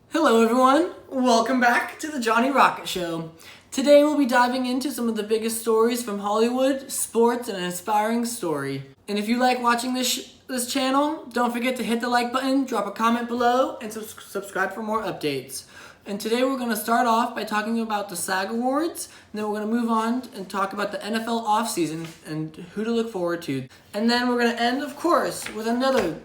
Hello everyone, welcome back to the Jonny Rocket Show. Today we'll be diving into some of the biggest stories from Hollywood, sports, and an inspiring story. And if you like watching this channel, don't forget to hit the like button, drop a comment below, and subscribe for more updates. And today we're going to start off by talking about the SAG Awards, and then we're going to move on and talk about the NFL offseason and who to look forward to. And then we're going to end, of course, with another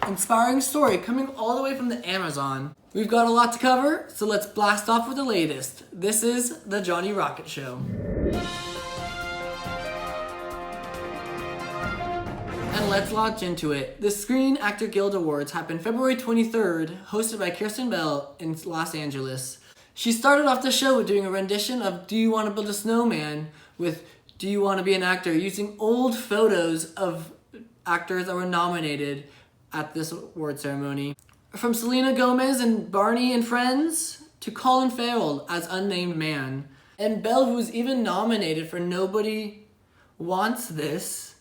inspiring story coming all the way from the Amazon. We've got a lot to cover, so let's blast off with the latest. This is the Jonny Rocket Show. And let's launch into it. The Screen Actor Guild Awards happened February 23rd, hosted by Kristen Bell in Los Angeles. She started off the show with doing a rendition of Do You Want to Build a Snowman with Do You Want to Be an Actor, using old photos of actors that were nominated at this award ceremony. From Selena Gomez and Barney and Friends to Colin Farrell as Unnamed Man. And Belle, who was even nominated for Nobody Wants This,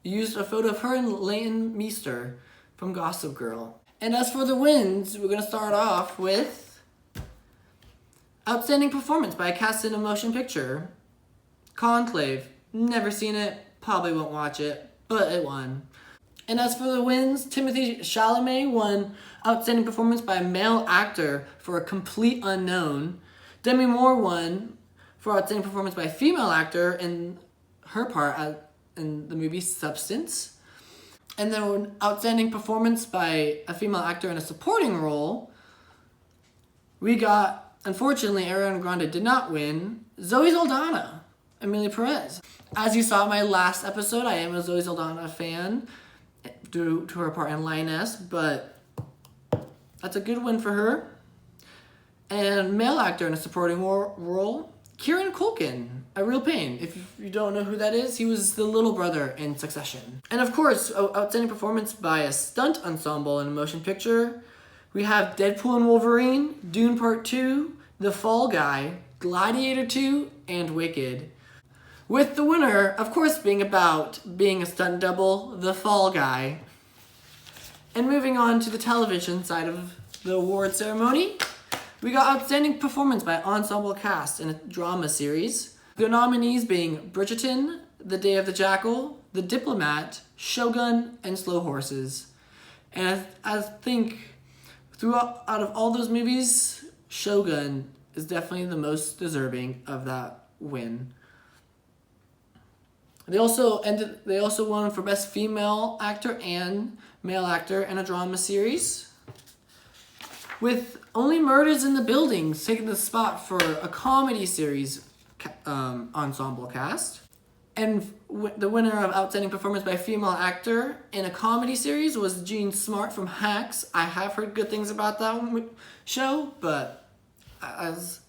used a photo of her and Leighton Meester from Gossip Girl. And as for the wins, we're going to start off with Outstanding Performance by a Cast in a Motion Picture. Conclave. Never seen it, probably won't watch it, but it won. And as for the wins, Timothée Chalamet won Outstanding Performance by a Male Actor for A Complete Unknown. Demi Moore won for Outstanding Performance by a Female Actor in her part in the movie Substance. And then Outstanding Performance by a Female Actor in a Supporting Role. We got, unfortunately, Ariana Grande did not win. Zoe Saldana, Emilia Perez. As you saw in my last episode, I am a Zoe Saldana fan, due to her part in Lioness, but that's a good win for her. And Male Actor in a Supporting Role, Kieran Culkin, A Real Pain. If you don't know who that is, he was the little brother in Succession. And of course, Outstanding Performance by a Stunt Ensemble in a Motion Picture. We have Deadpool and Wolverine, Dune Part 2, The Fall Guy, Gladiator 2, and Wicked. With the winner, of course, being about being a stunt double, The Fall Guy. And moving on to the television side of the award ceremony, we got Outstanding Performance by Ensemble Cast in a Drama Series. The nominees being Bridgerton, The Day of the Jackal, The Diplomat, Shogun, and Slow Horses. And I think out of all those movies, Shogun is definitely the most deserving of that win. They also won for Best Female Actor and Male Actor in a Drama Series, with Only Murders in the Building taking the spot for a comedy series ensemble cast. And the winner of Outstanding Performance by a Female Actor in a Comedy Series was Jean Smart from Hacks. I have heard good things about that show, but as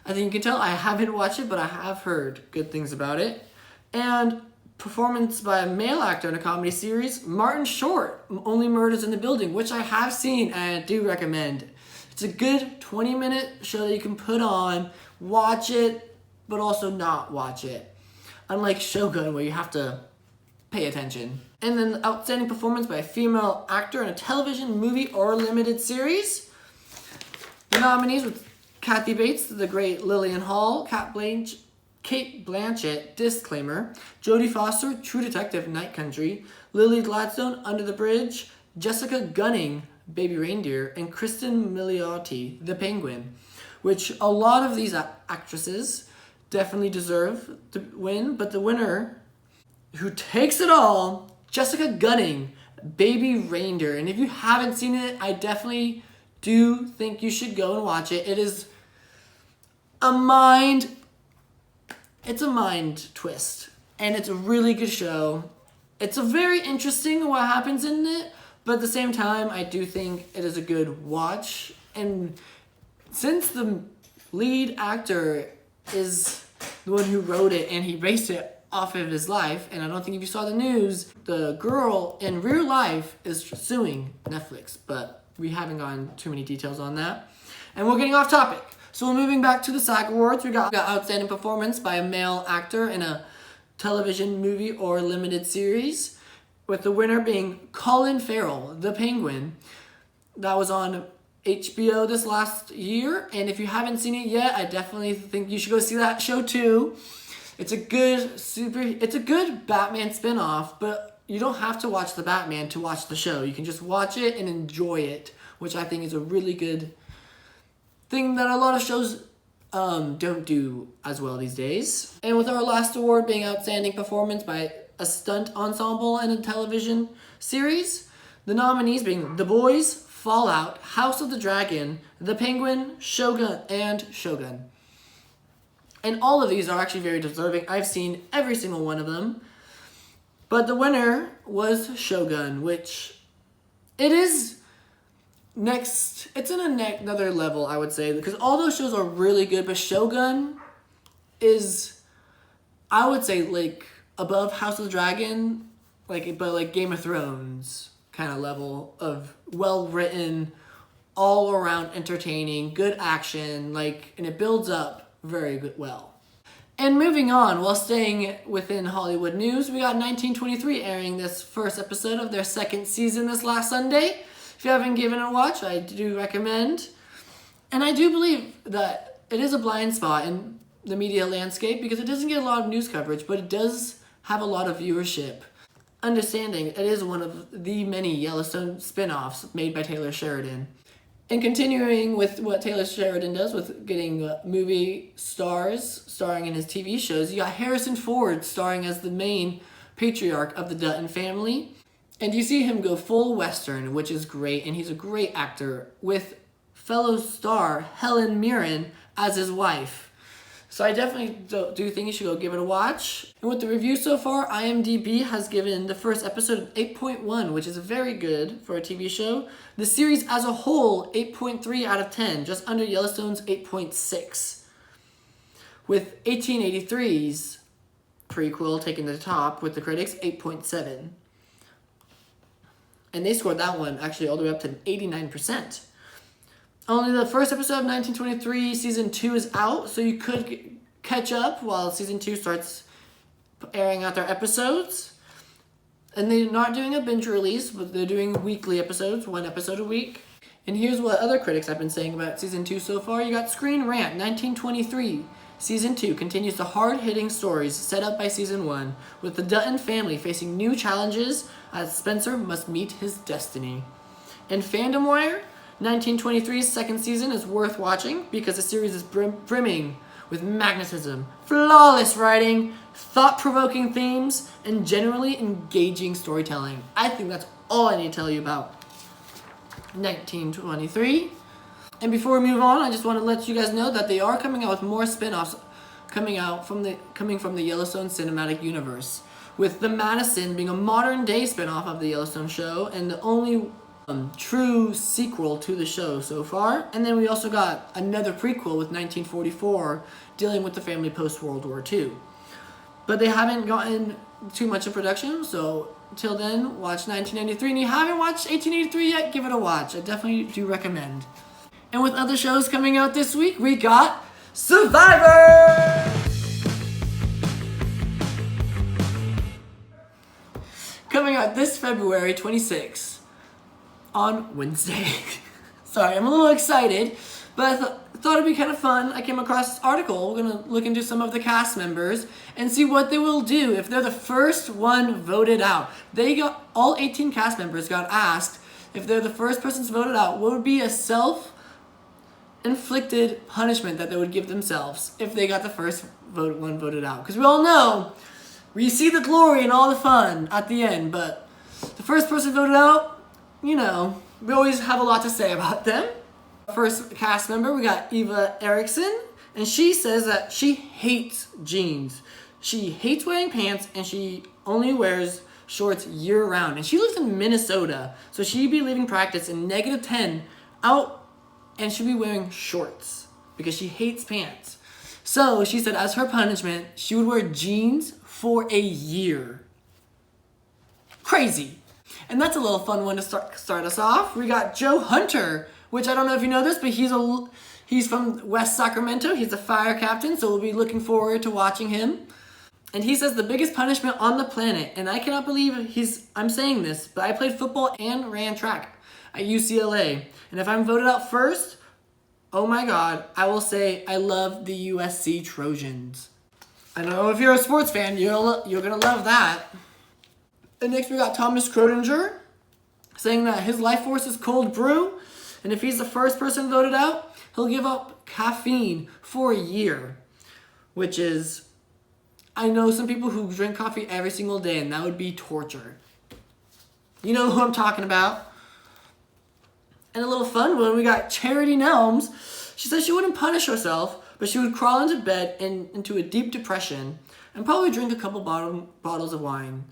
I think you can tell, I haven't watched it, but I have heard good things about it. And Performance by a Male Actor in a Comedy Series, Martin Short, Only Murders in the Building, which I have seen and I do recommend. It's a good 20-minute show that you can put on, watch it, but also not watch it. Unlike Shogun, where you have to pay attention. And then Outstanding Performance by a Female Actor in a Television, Movie, or Limited Series. The nominees with Kathy Bates, The Great Lillian Hall, Kate Blanchett, Disclaimer, Jodie Foster, True Detective, Night Country, Lily Gladstone, Under the Bridge, Jessica Gunning, Baby Reindeer, and Kristen Milioti, The Penguin, which a lot of these actresses definitely deserve to win, but the winner, who takes it all, Jessica Gunning, Baby Reindeer. And if you haven't seen it, I definitely do think you should go and watch it. It is it's a mind twist, and it's a really good show. It's a very interesting what happens in it, but at the same time, I do think it is a good watch. And since the lead actor is the one who wrote it and he based it off of his life, and I don't think if you saw the news, the girl in real life is suing Netflix, but we haven't gotten too many details on that. And we're getting off topic. So we're moving back to the SAG Awards. We got Outstanding Performance by a Male Actor in a Television, Movie, or Limited Series. with the winner being Colin Farrell, the Penguin. That was on HBO this last year, and if you haven't seen it yet, I definitely think you should go see that show too. It's a good Batman spin-off, but you don't have to watch the Batman to watch the show. You can just watch it and enjoy it, which I think is a really good thing that a lot of shows don't do as well these days. And with our last award being Outstanding Performance by a Stunt Ensemble in a Television Series, the nominees being The Boys, Fallout, House of the Dragon, The Penguin, Shogun, and Shogun. And all of these are actually very deserving. I've seen every single one of them. But the winner was Shogun, which it is next. It's in another level, I would say, because all those shows are really good. But Shogun is, I would say, like above House of the Dragon, but Game of Thrones kind of level of well written, all around entertaining, good action, and it builds up very good well. And moving on, while staying within Hollywood news, we got 1923 airing this first episode of their second season this last Sunday. If you haven't given it a watch, I do recommend. And I do believe that it is a blind spot in the media landscape because it doesn't get a lot of news coverage, but it does have a lot of viewership. Understanding it is one of the many Yellowstone spin-offs made by Taylor Sheridan. And continuing with what Taylor Sheridan does with getting movie stars starring in his TV shows, you got Harrison Ford starring as the main patriarch of the Dutton family. And you see him go full Western, which is great, and he's a great actor, with fellow star Helen Mirren as his wife. So I definitely do think you should go give it a watch. And with the review so far, IMDb has given the first episode an 8.1, which is very good for a TV show. The series as a whole, 8.3 out of 10, just under Yellowstone's 8.6. With 1883's prequel taking the top with the critics, 8.7. And they scored that one actually all the way up to 89%. Only the first episode of 1923 season 2 is out, so you could catch up while season 2 starts airing out their episodes. And they're not doing a binge release, but they're doing weekly episodes, 1 episode a week. And here's what other critics have been saying about season 2 so far. You got Screen Rant, 1923. Season 2 continues the hard-hitting stories set up by season 1, with the Dutton family facing new challenges as Spencer must meet his destiny. And Fandom Wire, 1923's second season is worth watching because the series is brimming with magnetism, flawless writing, thought-provoking themes, and generally engaging storytelling. I think that's all I need to tell you about 1923. And before we move on, I just want to let you guys know that they are coming out with more spin-offs coming from the Yellowstone cinematic universe, with The Madison being a modern-day spin-off of the Yellowstone show and the only true sequel to the show so far. And then we also got another prequel with 1944 dealing with the family post-World War II. But they haven't gotten too much in production, so until then, watch 1993. And if you haven't watched 1883 yet, give it a watch. I definitely do recommend. And with other shows coming out this week, we got Survivor! Coming out this February 26th. On Wednesday. Sorry, I'm a little excited, but I thought it'd be kind of fun. I came across this article. We're going to look into some of the cast members and see what they will do if they're the first one voted out. All 18 cast members got asked if they're the first persons voted out, what would be a self-inflicted punishment that they would give themselves if they got the first one voted out. Because we all know, we see the glory and all the fun at the end, but the first person voted out, we always have a lot to say about them. First cast member, we got Eva Erickson, and she says that she hates jeans. She hates wearing pants, and she only wears shorts year-round. And she lives in Minnesota, so she'd be leaving practice in -10 out, and she'd be wearing shorts because she hates pants. So she said as her punishment, she would wear jeans for a year. Crazy. And that's a little fun one to start us off. We got Joe Hunter, which I don't know if you know this, but he's from West Sacramento. He's a fire captain, so we'll be looking forward to watching him. And he says the biggest punishment on the planet, and I cannot believe I'm saying this, but I played football and ran track at UCLA. And if I'm voted out first, oh my God, I will say I love the USC Trojans. I know if you're a sports fan, you're gonna love that. And next we got Thomas Croninger saying that his life force is cold brew, and if he's the first person voted out, he'll give up caffeine for a year, which is, I know some people who drink coffee every single day, and that would be torture. You know who I'm talking about. And a little fun one, we got Charity Nelms. She says she wouldn't punish herself, but she would crawl into bed and into a deep depression and probably drink a couple bottles of wine.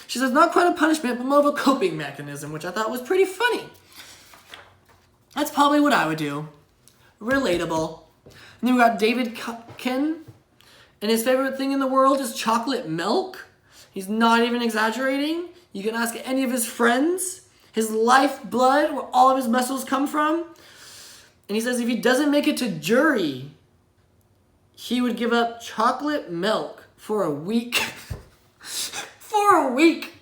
She says not quite a punishment, but more of a coping mechanism, which I thought was pretty funny. That's probably what I would do. Relatable. And then we got David Ken. And his favorite thing in the world is chocolate milk. He's not even exaggerating. You can ask any of his friends. His lifeblood, where all of his muscles come from. And he says if he doesn't make it to jury, he would give up chocolate milk for a week. For a week.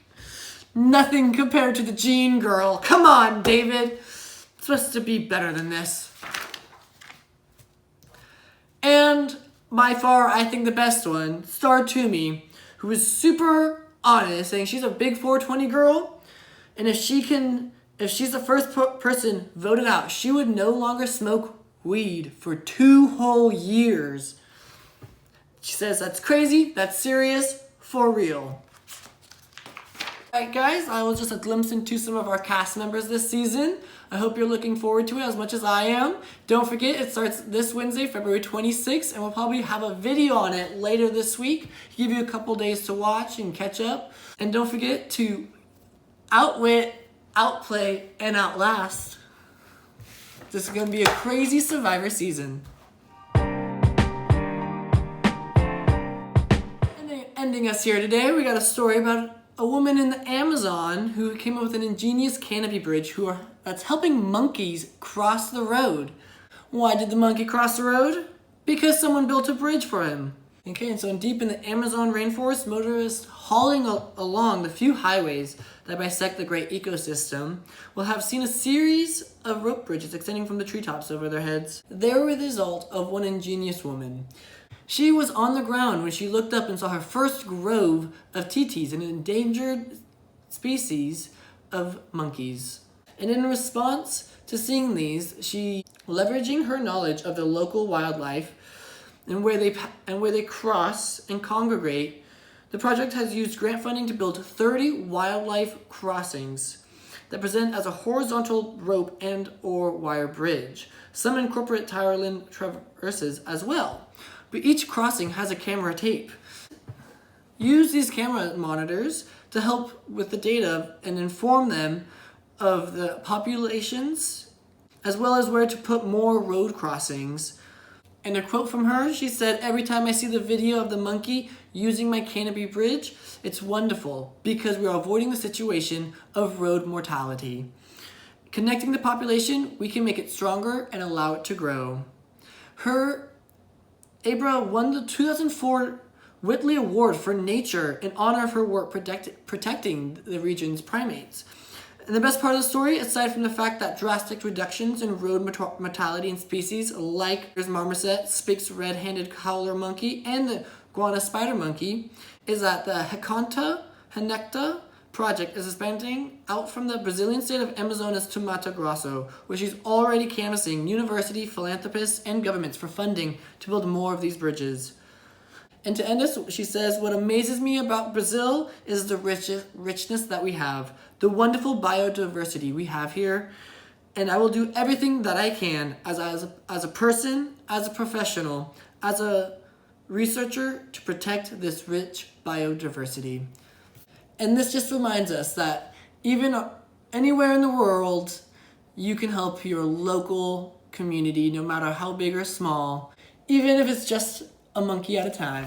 Nothing compared to the Gene Girl. Come on, David. It's supposed to be better than this. And by far, I think the best one, Star Toomey, who is super honest, saying she's a big 420 girl, and if she's the first person voted out, she would no longer smoke weed for 2 whole years. She says that's crazy, that's serious, for real. Alright guys, that was just a glimpse into some of our cast members this season. I hope you're looking forward to it as much as I am. Don't forget, it starts this Wednesday, February 26th, and we'll probably have a video on it later this week. Give you a couple days to watch and catch up. And don't forget to outwit, outplay, and outlast. This is going to be a crazy Survivor season. And ending us here today, we got a story about a woman in the Amazon who came up with an ingenious canopy bridge that's helping monkeys cross the road. Why did the monkey cross the road? Because someone built a bridge for him. Okay, and so deep in the Amazon rainforest, motorists hauling along the few highways that bisect the great ecosystem will have seen a series of rope bridges extending from the treetops over their heads. They were the result of one ingenious woman. She was on the ground when she looked up and saw her first grove of titis, an endangered species of monkeys. And in response to seeing these, she, leveraging her knowledge of the local wildlife and where they cross and congregate, the project has used grant funding to build 30 wildlife crossings that present as a horizontal rope and or wire bridge. Some incorporate tire-line traverses as well. But each crossing has a camera tape. Use these camera monitors to help with the data and inform them of the populations, as well as where to put more road crossings. And a quote from her, she said, "Every time I see the video of the monkey using my canopy bridge, it's wonderful because we are avoiding the situation of road mortality. Connecting the population, we can make it stronger and allow it to grow." Abra won the 2004 Whitley Award for Nature in honor of her work protecting the region's primates. And the best part of the story, aside from the fact that drastic reductions in road mortality in species like marmoset, Spix red-handed howler monkey, and the guana spider monkey, is that the Hecata project is expanding out from the Brazilian state of Amazonas to Mato Grosso, where she's already canvassing university, philanthropists, and governments for funding to build more of these bridges. And to end us, she says, "What amazes me about Brazil is the richness that we have, the wonderful biodiversity we have here, and I will do everything that I can as a person, as a professional, as a researcher to protect this rich biodiversity." And this just reminds us that even anywhere in the world, you can help your local community, no matter how big or small, even if it's just a monkey at a time.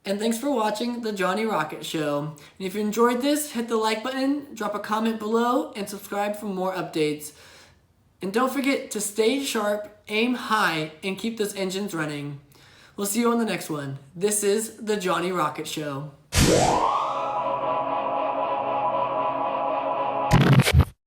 And thanks for watching the Johnny Rocket Show. And if you enjoyed this, hit the like button, drop a comment below, and subscribe for more updates. And don't forget to stay sharp, aim high, and keep those engines running. We'll see you on the next one. This is the Johnny Rocket Show.